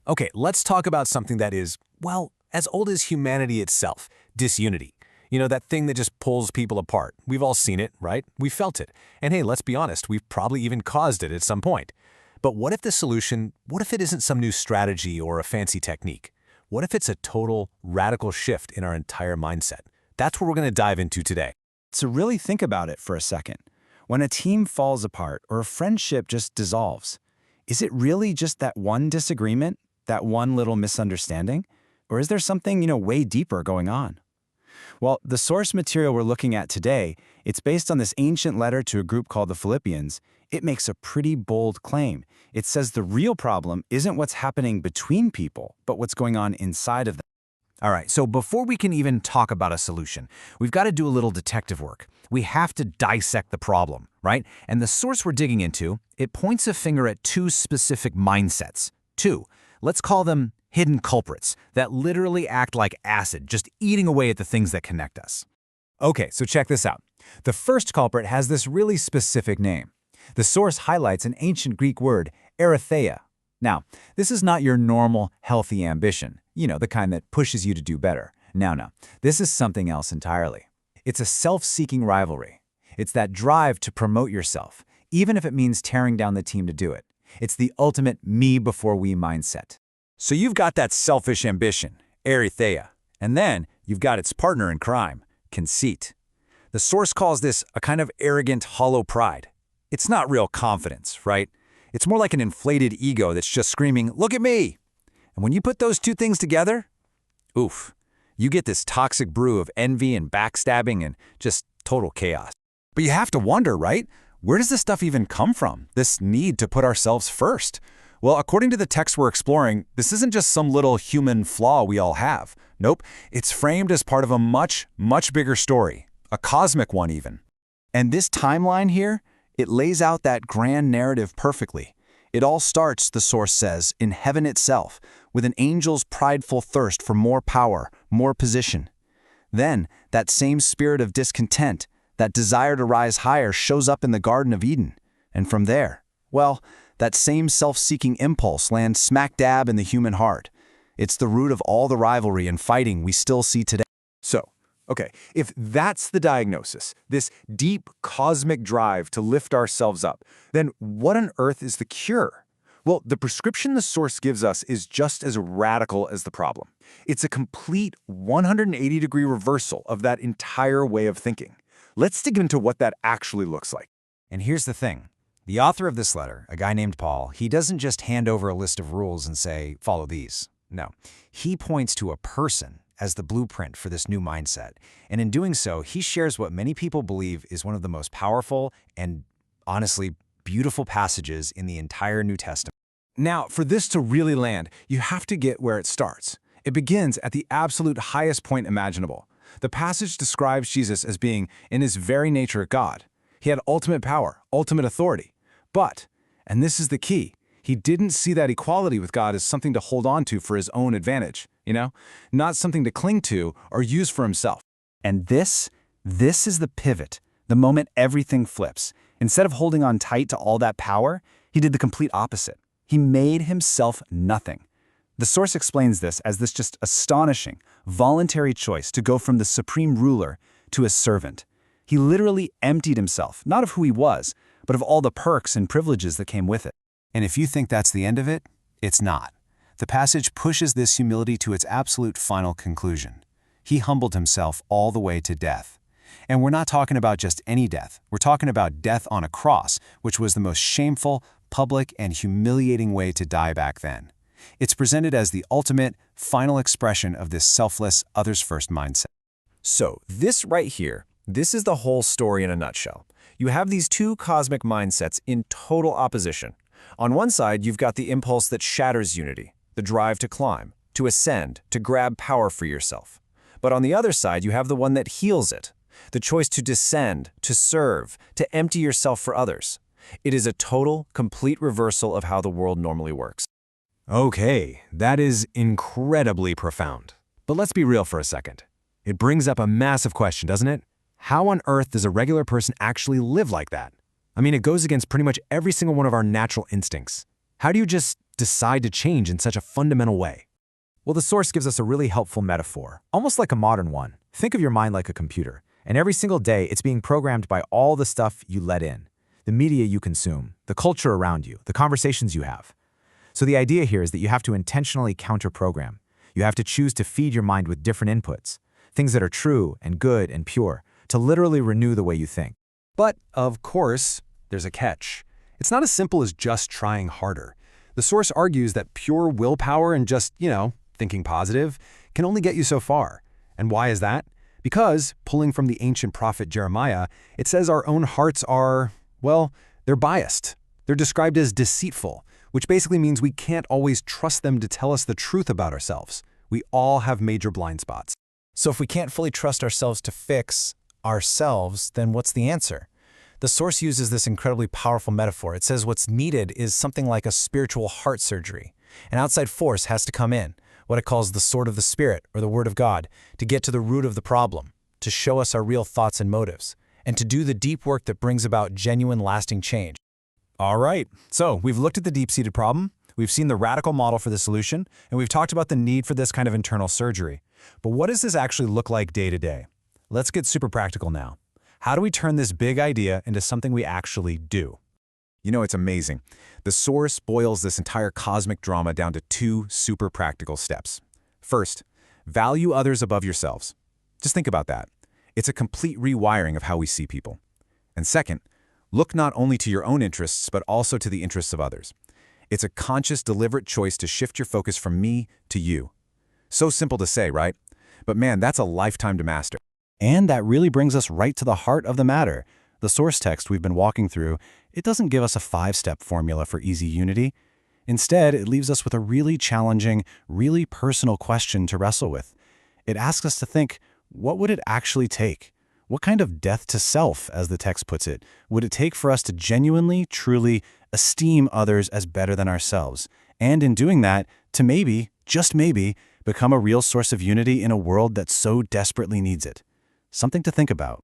Okay, let's talk about something that is, well, as old as humanity itself, disunity. You know, that thing that just pulls people apart. We've all seen it, right? We've felt it. And hey, let's be honest, we've probably even caused it at some point. But what if the solution, what if it isn't some new strategy or a fancy technique? What if it's a total, radical shift in our entire mindset? That's what we're going to dive into today. So really think about it for a second. When a team falls apart or a friendship just dissolves, is it really just that one disagreement, that one little misunderstanding? Or is there something, way deeper going on? Well, the source material we're looking at today, it's based on this ancient letter to a group called the Philippians. It makes a pretty bold claim. It says the real problem isn't what's happening between people, but what's going on inside of them. All right, so before we can even talk about a solution, we've got to do a little detective work. We have to dissect the problem, right? And the source we're digging into, it points a finger at two specific mindsets. Two, let's call them hidden culprits that literally act like acid, just eating away at the things that connect us. Okay, so check this out. The first culprit has this really specific name. The source highlights an ancient Greek word, erytheia. Now, this is not your normal, healthy ambition, the kind that pushes you to do better. No. This is something else entirely. It's a self-seeking rivalry. It's that drive to promote yourself, even if it means tearing down the team to do it. It's the ultimate me before we mindset. So you've got that selfish ambition, erytheia, and then you've got its partner in crime, conceit. The source calls this a kind of arrogant, hollow pride. It's not real confidence, right? It's more like an inflated ego that's just screaming, "Look at me!" And when you put those two things together, oof, you get this toxic brew of envy and backstabbing and just total chaos. But you have to wonder, right? Where does this stuff even come from, this need to put ourselves first? Well, according to the text we're exploring, this isn't just some little human flaw we all have. Nope, it's framed as part of a much, much bigger story, a cosmic one even. And this timeline here, it lays out that grand narrative perfectly. It all starts, the source says, in heaven itself, with an angel's prideful thirst for more power, more position. Then, that same spirit of discontent, that desire to rise higher, shows up in the Garden of Eden. And from there, well, that same self-seeking impulse lands smack dab in the human heart. It's the root of all the rivalry and fighting we still see today. So, okay, if that's the diagnosis, this deep cosmic drive to lift ourselves up, then what on earth is the cure? Well, the prescription the source gives us is just as radical as the problem. It's a complete 180-degree reversal of that entire way of thinking. Let's dig into what that actually looks like. And here's the thing. The author of this letter, a guy named Paul, he doesn't just hand over a list of rules and say, follow these. No, he points to a person as the blueprint for this new mindset. And in doing so, he shares what many people believe is one of the most powerful and, honestly, beautiful passages in the entire New Testament. Now, for this to really land, you have to get where it starts. It begins at the absolute highest point imaginable. The passage describes Jesus as being, in his very nature, God. He had ultimate power, ultimate authority. But, and this is the key, he didn't see that equality with God as something to hold on to for his own advantage, not something to cling to or use for himself. And this is the pivot, the moment everything flips. Instead of holding on tight to all that power, he did the complete opposite. He made himself nothing. The source explains this as this just astonishing, voluntary choice to go from the supreme ruler to a servant. He literally emptied himself, not of who he was, but of all the perks and privileges that came with it. And if you think that's the end of it, it's not. The passage pushes this humility to its absolute final conclusion. He humbled himself all the way to death. And we're not talking about just any death. We're talking about death on a cross, which was the most shameful, public, and humiliating way to die back then. It's presented as the ultimate, final expression of this selfless, others-first mindset. So this right here, this is the whole story in a nutshell. You have these two cosmic mindsets in total opposition. On one side, you've got the impulse that shatters unity, the drive to climb, to ascend, to grab power for yourself. But on the other side, you have the one that heals it, the choice to descend, to serve, to empty yourself for others. It is a total, complete reversal of how the world normally works. Okay, that is incredibly profound. But let's be real for a second. It brings up a massive question, doesn't it? How on earth does a regular person actually live like that? I mean, it goes against pretty much every single one of our natural instincts. How do you just decide to change in such a fundamental way? Well, the source gives us a really helpful metaphor, almost like a modern one. Think of your mind like a computer, and every single day it's being programmed by all the stuff you let in, the media you consume, the culture around you, the conversations you have. So the idea here is that you have to intentionally counter-program. You have to choose to feed your mind with different inputs, things that are true and good and pure, to literally renew the way you think. But, of course, there's a catch. It's not as simple as just trying harder. The source argues that pure willpower and just, thinking positive can only get you so far. And why is that? Because, pulling from the ancient prophet Jeremiah, it says our own hearts are, well, they're biased. They're described as deceitful, which basically means we can't always trust them to tell us the truth about ourselves. We all have major blind spots. So if we can't fully trust ourselves to fix ourselves, then what's the answer? The source uses this incredibly powerful metaphor. It says what's needed is something like a spiritual heart surgery. An outside force has to come in, what it calls the sword of the Spirit, or the Word of God, to get to the root of the problem, to show us our real thoughts and motives, and to do the deep work that brings about genuine, lasting change. All right, so we've looked at the deep-seated problem, we've seen the radical model for the solution, and we've talked about the need for this kind of internal surgery. But what does this actually look like day to day? Let's get super practical now. How do we turn this big idea into something we actually do? It's amazing. The source boils this entire cosmic drama down to 2 super practical steps. First, value others above yourselves. Just think about that. It's a complete rewiring of how we see people. And second, look not only to your own interests, but also to the interests of others. It's a conscious, deliberate choice to shift your focus from me to you. So simple to say, right? But man, that's a lifetime to master. And that really brings us right to the heart of the matter. The source text we've been walking through, it doesn't give us a 5-step formula for easy unity. Instead, it leaves us with a really challenging, really personal question to wrestle with. It asks us to think, what would it actually take? What kind of death to self, as the text puts it, would it take for us to genuinely, truly esteem others as better than ourselves? And in doing that, to maybe, just maybe, become a real source of unity in a world that so desperately needs it. Something to think about.